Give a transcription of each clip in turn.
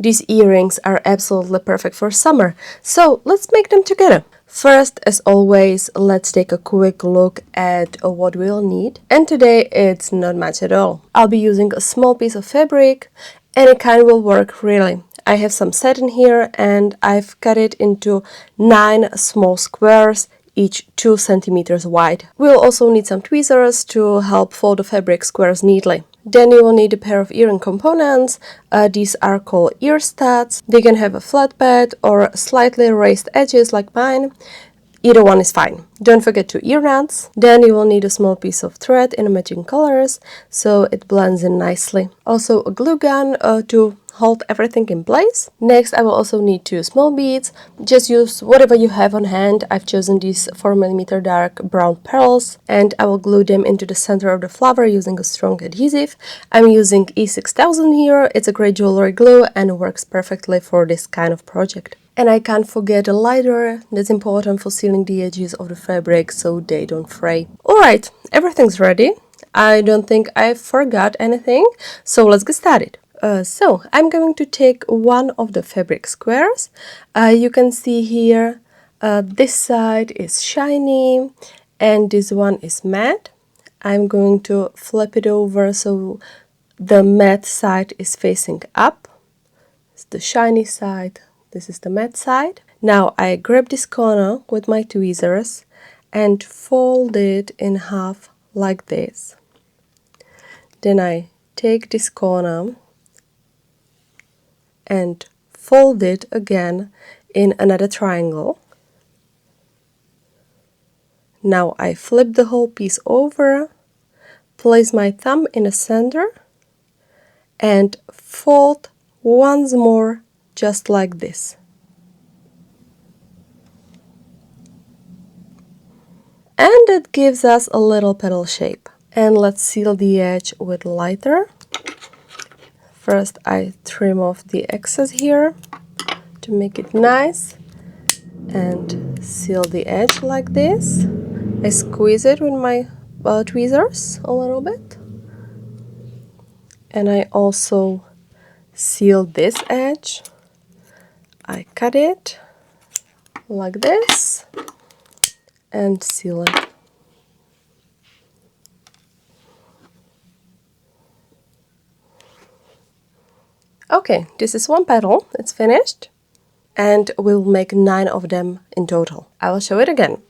These earrings are absolutely perfect for summer, so let's make them together. First, as always, let's take a quick look at what we'll need. And today it's not much at all. I'll be using a small piece of fabric. Any kind will work really. I have some satin here and I've cut it into 9 small squares, each 2 centimeters wide. We'll also need some tweezers to help fold the fabric squares neatly. Then you will need a pair of earring components. These are called ear studs. They can have a flat bed or slightly raised edges like mine. Either one is fine. Don't forget 2 ear nuts. Then you will need a small piece of thread in matching colors so it blends in nicely. Also a glue gun to hold everything in place. Next, I will also need 2 small beads. Just use whatever you have on hand. I've chosen these 4mm dark brown pearls and I will glue them into the center of the flower using a strong adhesive. I'm using E6000 here. It's a great jewelry glue and works perfectly for this kind of project. And I can't forget a lighter. That's important for sealing the edges of the fabric so they don't fray. Alright, everything's ready. I don't think I forgot anything, so let's get started. So I'm going to take one of the fabric squares. You can see here this side is shiny and this one is matte. I'm going to flip it over so the matte side is facing up. It's the shiny side. This is the matte side. Now I grab this corner with my tweezers and fold it in half like this. Then I take this corner and fold it again in another triangle. Now I flip the whole piece over, place my thumb in the center and fold once more just like this. And it gives us a little petal shape. And let's seal the edge with lighter. First I trim off the excess here to make it nice and seal the edge like this. I squeeze it with my tweezers a little bit. And I also seal this edge. I cut it like this and seal it. Okay, this is one petal, it's finished. And we'll make 9 of them in total. I will show it again.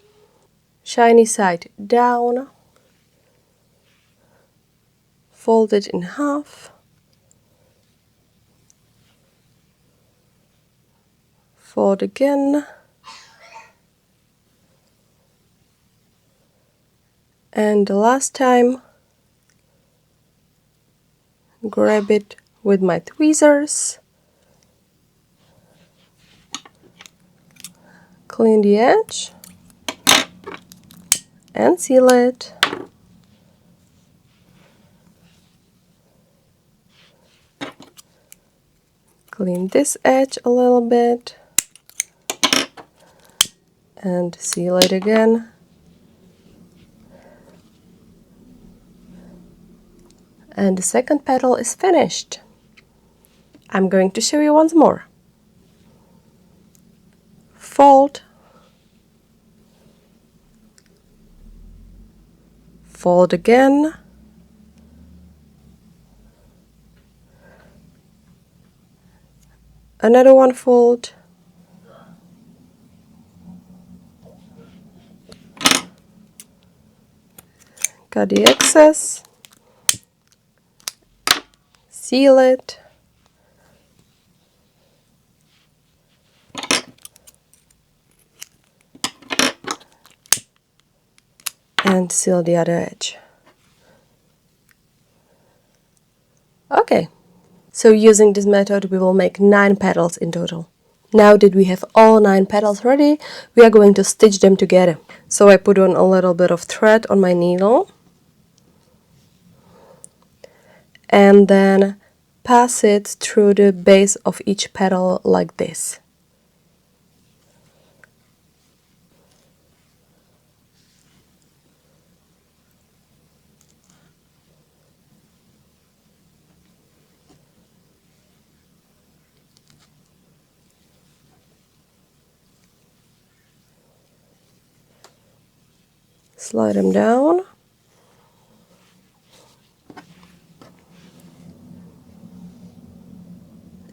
Shiny side down. Fold it in half. Fold again. And the last time, grab it with my tweezers. Clean the edge and seal it. Clean this edge a little bit and seal it again. And the second petal is finished. I'm going to show you once more. Fold, fold again, another one fold, cut the excess, seal it, and seal the other edge. Okay, so using this method we will make 9 petals in total. Now that we have all 9 petals ready, we are going to stitch them together. So I put on a little bit of thread on my needle and then pass it through the base of each petal like this. Slide them down.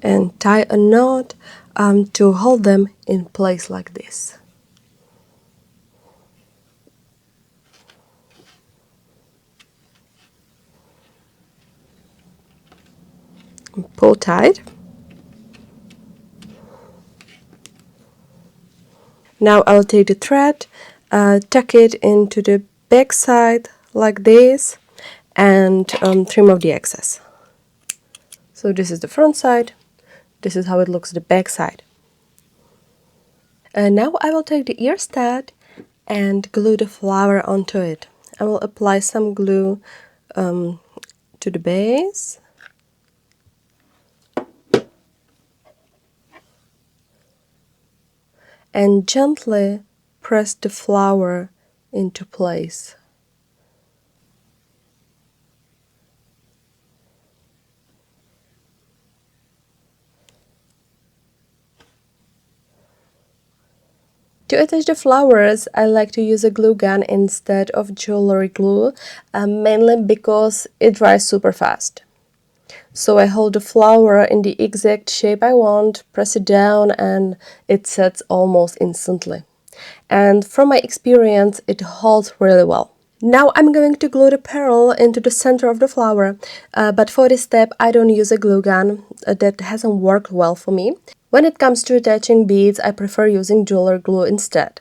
And tie a knot to hold them in place like this. Pull tight. Now I'll take the thread, tuck it into the back side like this, and trim off the excess. So this is the front side. This is how it looks the back side. And now I will take the ear stud and glue the flower onto it. I will apply some glue to the base. And gently press the flower into place. To attach the flowers, I like to use a glue gun instead of jewelry glue, mainly because it dries super fast. So I hold the flower in the exact shape I want, press it down, and it sets almost instantly. And from my experience, it holds really well. Now I'm going to glue the pearl into the center of the flower, but for this step I don't use a glue gun. That hasn't worked well for me. When it comes to attaching beads, I prefer using jewelry glue instead.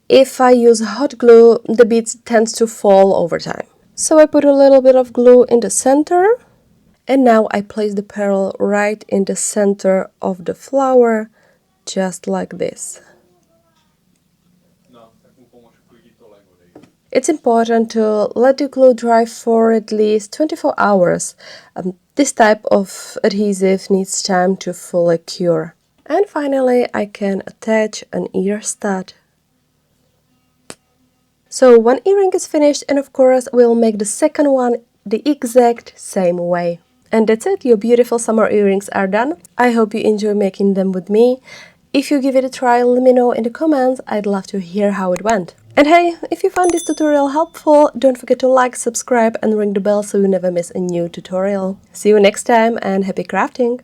If I use hot glue, the beads tend to fall over time. So I put a little bit of glue in the center, and now I place the pearl right in the center of the flower, just like this. It's important to let the glue dry for at least 24 hours. This type of adhesive needs time to fully cure. And finally, I can attach an ear stud. So one earring is finished, and of course we'll make the second one the exact same way. And that's it, your beautiful summer earrings are done. I hope you enjoy making them with me. If you give it a try, let me know in the comments. I'd love to hear how it went. And hey, if you found this tutorial helpful, don't forget to like, subscribe and ring the bell so you never miss a new tutorial. See you next time and happy crafting!